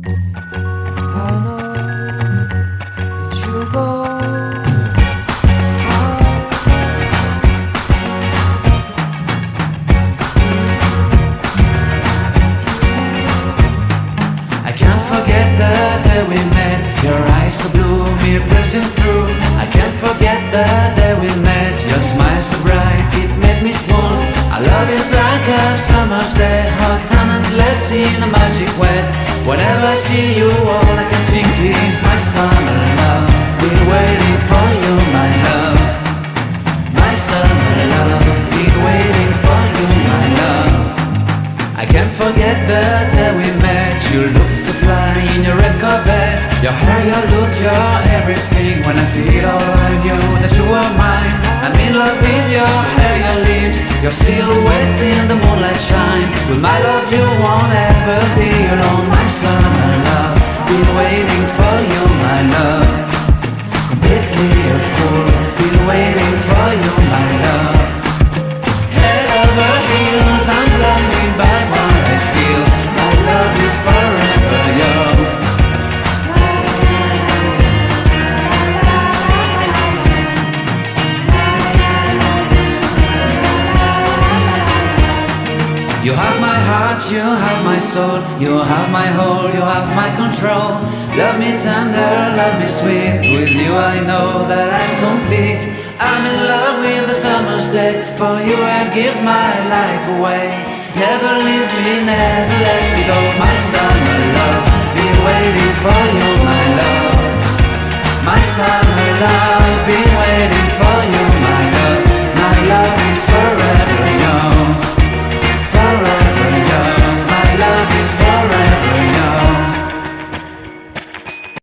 I know that you go. I can't forget the day we met. Your eyes so blue, me piercing through. I can't forget the day we met. Your smile so bright, it made me swoon. Our love is like a summer's day, hot and endless in a magic way. Whenever I see you, all I can think is my summer love. Been waiting for you, my love. My summer love. Been waiting for you, my love. I can't forget the day we met. You looked so fly in your red Corvette. Your hair, your look, your everything. When I see it all, I knew that you were mine. I'm in love with your hair, your lips, your silhouette in the moonlight shine. With my love you won't ever be alone. My summer love, been waiting for you, my love. Completely a fool, been waiting for you, my love. Head over heels, I'm blinded by what I feel. My love is forever yours. You have my heart, you have my soul, you have my whole, you have my control. Love me tender, love me sweet. With you I know that I'm complete. I'm in love with the summer's day. For you I'd give my life away. Never leave me, never let me go. My summer love,